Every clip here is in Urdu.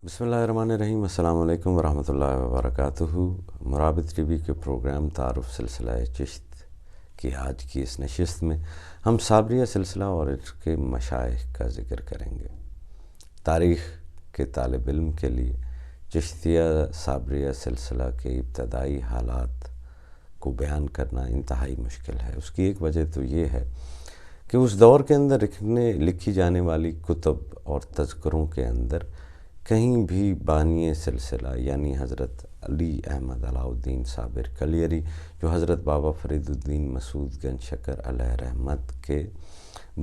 بسم اللہ الرحمن الرحیم۔ السلام علیکم ورحمۃ اللہ وبرکاتہ۔ مرابط ٹی وی کے پروگرام تعارف سلسلہ چشت کی آج کی اس نشست میں ہم صابریہ سلسلہ اور اس کے مشائخ کا ذکر کریں گے۔ تاریخ کے طالب علم کے لیے چشتیہ صابریہ سلسلہ کے ابتدائی حالات کو بیان کرنا انتہائی مشکل ہے۔ اس کی ایک وجہ تو یہ ہے کہ اس دور کے اندر لکھی جانے والی کتب اور تذکروں کے اندر کہیں بھی بانی سلسلہ یعنی حضرت علی احمد علاء الدین صابر کلیری، جو حضرت بابا فرید الدین مسعود گنج شکر علیہ رحمت کے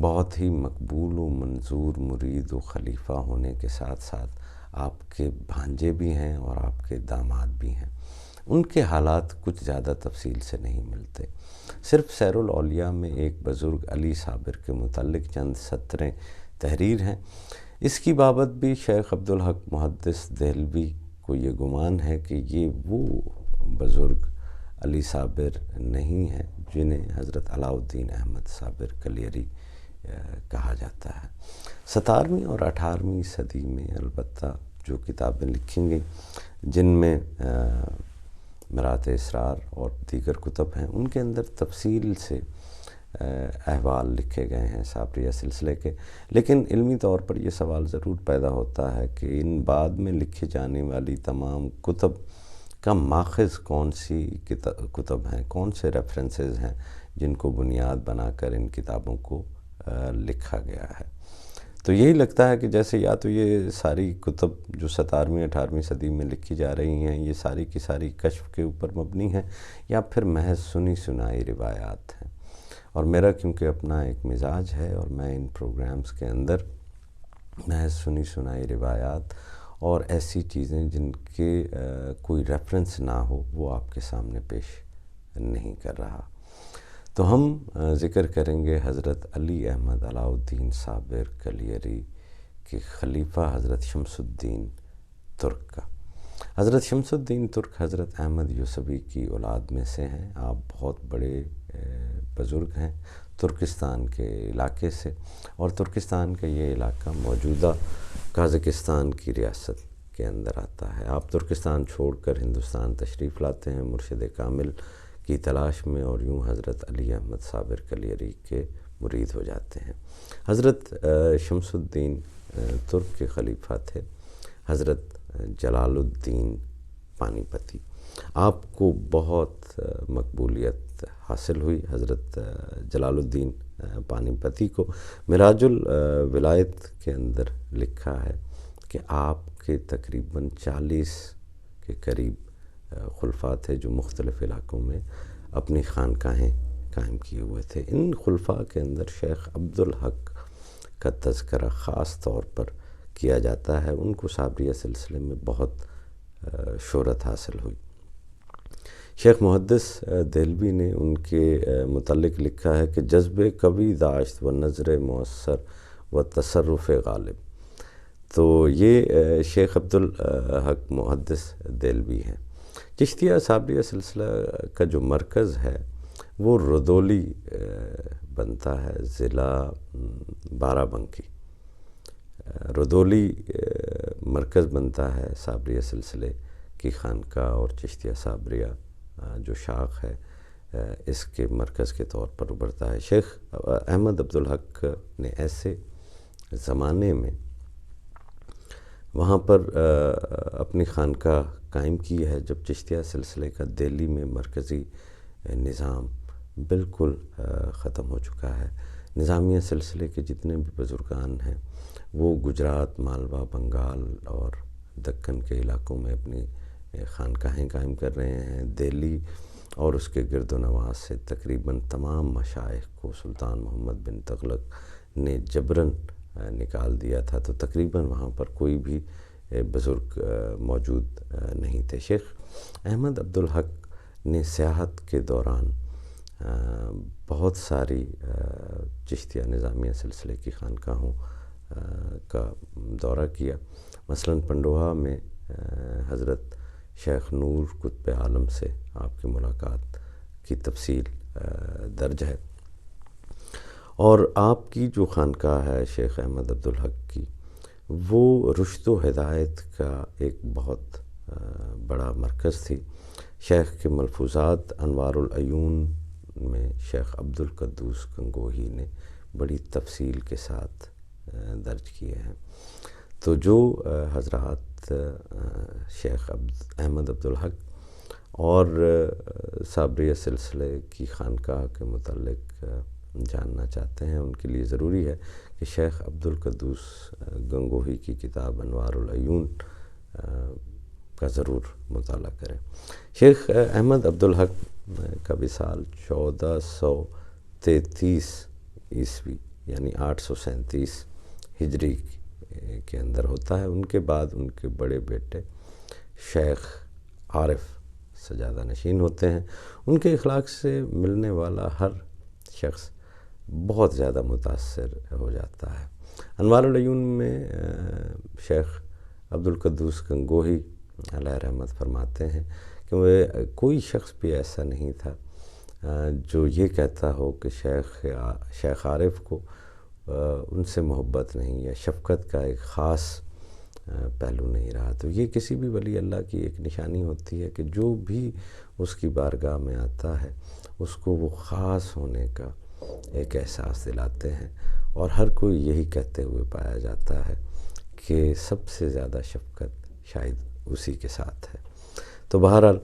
بہت ہی مقبول و منظور مرید و خلیفہ ہونے کے ساتھ ساتھ آپ کے بھانجے بھی ہیں اور آپ کے داماد بھی ہیں، ان کے حالات کچھ زیادہ تفصیل سے نہیں ملتے۔ صرف سیر الاولیاء میں ایک بزرگ علی صابر کے متعلق چند سطریں تحریر ہیں۔ اس کی بابت بھی شیخ عبدالحق محدث دہلوی کو یہ گمان ہے کہ یہ وہ بزرگ علی صابر نہیں ہیں جنہیں حضرت علاء الدین احمد صابر کلیری کہا جاتا ہے۔ 17ویں اور 18ویں صدی میں البتہ جو کتابیں لکھی گئیں جن میں مرات اسرار اور دیگر کتب ہیں، ان کے اندر تفصیل سے احوال لکھے گئے ہیں صابریہ سلسلے کے، لیکن علمی طور پر یہ سوال ضرور پیدا ہوتا ہے کہ ان بعد میں لکھی جانے والی تمام کتب کا ماخذ کون سی کتب ہیں، کون سے ریفرنسز ہیں جن کو بنیاد بنا کر ان کتابوں کو لکھا گیا ہے۔ تو یہی لگتا ہے کہ جیسے یا تو یہ ساری کتب جو 17ویں 18ویں صدی میں لکھی جا رہی ہیں یہ ساری کی ساری کشف کے اوپر مبنی ہیں، یا پھر محض سنی سنائی روایات ہیں۔ اور میرا کیونکہ اپنا ایک مزاج ہے اور میں ان پروگرامز کے اندر محض سنی سنائی روایات اور ایسی چیزیں جن کے کوئی ریفرنس نہ ہو وہ آپ کے سامنے پیش نہیں کر رہا۔ تو ہم ذکر کریں گے حضرت علی احمد علاء الدین صابر کلیری کے خلیفہ حضرت شمس الدین ترک کا۔ حضرت شمس الدین ترک حضرت احمد یوسفی کی اولاد میں سے ہیں۔ آپ بہت بڑے بزرگ ہیں ترکستان کے علاقے سے، اور ترکستان کا یہ علاقہ موجودہ قازقستان کی ریاست کے اندر آتا ہے۔ آپ ترکستان چھوڑ کر ہندوستان تشریف لاتے ہیں مرشد کامل کی تلاش میں، اور یوں حضرت علی احمد صابر کلیری کے مرید ہو جاتے ہیں۔ حضرت شمس الدین ترک کے خلیفہ تھے حضرت جلال الدین پانی پتی۔ آپ کو بہت مقبولیت حاصل ہوئی۔ حضرت جلال الدین پانی پتی کو معراج الولایت کے اندر لکھا ہے کہ آپ کے تقریباً 40 کے قریب خلفاء تھے جو مختلف علاقوں میں اپنی خانقاہیں قائم کیے ہوئے تھے۔ ان خلفاء کے اندر شیخ عبدالحق کا تذکرہ خاص طور پر کیا جاتا ہے۔ ان کو صابریہ سلسلے میں بہت شہرت حاصل ہوئی۔ شیخ محدث دہلوی نے ان کے متعلق لکھا ہے کہ جذب قوی داشت و نظر مؤثر و تصرف غالب۔ تو یہ شیخ عبدالحق محدث دہلوی ہیں۔ چشتیہ صابریہ سلسلہ کا جو مرکز ہے وہ ردولی بنتا ہے، ضلع بارہ بنکی۔ ردولی مرکز بنتا ہے صابریہ سلسلے کی خانقاہ، اور چشتیہ صابریہ جو شاخ ہے اس کے مرکز کے طور پر ابھرتا ہے۔ شیخ احمد عبدالحق نے ایسے زمانے میں وہاں پر اپنی خانقاہ قائم کی ہے جب چشتیہ سلسلے کا دہلی میں مرکزی نظام بالکل ختم ہو چکا ہے۔ نظامیہ سلسلے کے جتنے بھی بزرگان ہیں وہ گجرات، مالوا، بنگال اور دکن کے علاقوں میں اپنی خانقاہیں قائم کر رہے ہیں۔ دہلی اور اس کے گرد و نواح سے تقریباً تمام مشائخ کو سلطان محمد بن تغلق نے جبراً نکال دیا تھا، تو تقریباً وہاں پر کوئی بھی بزرگ موجود نہیں تھے۔ شیخ احمد عبدالحق نے سیاحت کے دوران بہت ساری چشتیہ نظامیہ سلسلے کی خانقاہوں کا دورہ کیا۔ مثلاً پنڈوہا میں حضرت شیخ نور قطب عالم سے آپ کی ملاقات کی تفصیل درج ہے، اور آپ کی جو خانقاہ ہے شیخ احمد عبدالحق کی وہ رشد و ہدایت کا ایک بہت بڑا مرکز تھی۔ شیخ کے ملفوظات انوار العیون میں شیخ عبدالقدوس گنگوہی نے بڑی تفصیل کے ساتھ درج کیے ہیں۔ تو جو حضرات شیخ احمد عبدالحق اور صابریہ سلسلے کی خانقاہ کے متعلق جاننا چاہتے ہیں، ان کے لیے ضروری ہے کہ شیخ عبدالقدوس گنگوہی کی کتاب انوار العیون کا ضرور مطالعہ کریں۔ شیخ احمد عبدالحق کا وصال 1433 عیسوی یعنی 837 ہجری کے اندر ہوتا ہے۔ ان کے بعد ان کے بڑے بیٹے شیخ عارف سجادہ نشین ہوتے ہیں۔ ان کے اخلاق سے ملنے والا ہر شخص بہت زیادہ متاثر ہو جاتا ہے۔ انوار العیون میں شیخ عبدالقدوس گنگوہی علیہ رحمت فرماتے ہیں کہ کوئی شخص بھی ایسا نہیں تھا جو یہ کہتا ہو کہ شیخ عارف کو ان سے محبت نہیں یا شفقت کا ایک خاص پہلو نہیں رہا۔ تو یہ کسی بھی ولی اللہ کی ایک نشانی ہوتی ہے کہ جو بھی اس کی بارگاہ میں آتا ہے اس کو وہ خاص ہونے کا ایک احساس دلاتے ہیں، اور ہر کوئی یہی کہتے ہوئے پایا جاتا ہے کہ سب سے زیادہ شفقت شاید اسی کے ساتھ ہے۔ تو بہرحال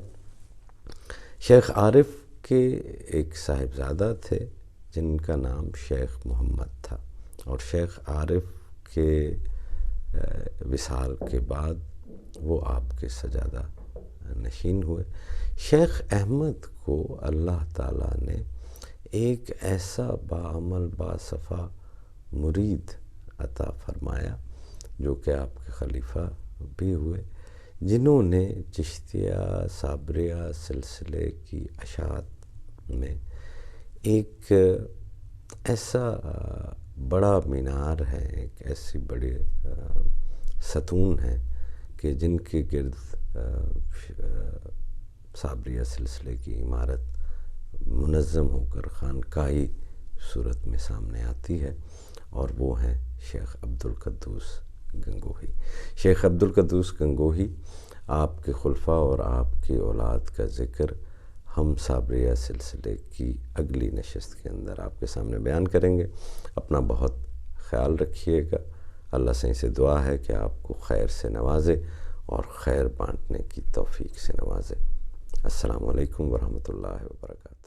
شیخ عارف کے ایک صاحبزادہ تھے جن کا نام شیخ محمد تھا، اور شیخ عارف کے وصال کے بعد وہ آپ کے سجادہ نشین ہوئے۔ شیخ احمد کو اللہ تعالیٰ نے ایک ایسا باعمل باصفا مرید عطا فرمایا جو کہ آپ کے خلیفہ بھی ہوئے، جنہوں نے چشتیہ صابریہ سلسلے کی اشاعت میں ایک ایسا بڑا مینار ہے، ایک ایسی بڑے ستون ہیں کہ جن کے گرد صابریہ سلسلے کی عمارت منظم ہو کر خانقاہی صورت میں سامنے آتی ہے، اور وہ ہیں شیخ عبدالقدوس گنگوہی۔ شیخ عبدالقدوس گنگوہی آپ کے خلفاء اور آپ کی اولاد کا ذکر ہم صابریہ سلسلے کی اگلی نشست کے اندر آپ کے سامنے بیان کریں گے۔ اپنا بہت خیال رکھیے گا۔ اللہ سے دعا ہے کہ آپ کو خیر سے نوازے اور خیر بانٹنے کی توفیق سے نوازے۔ السلام علیکم ورحمۃ اللہ وبرکاتہ۔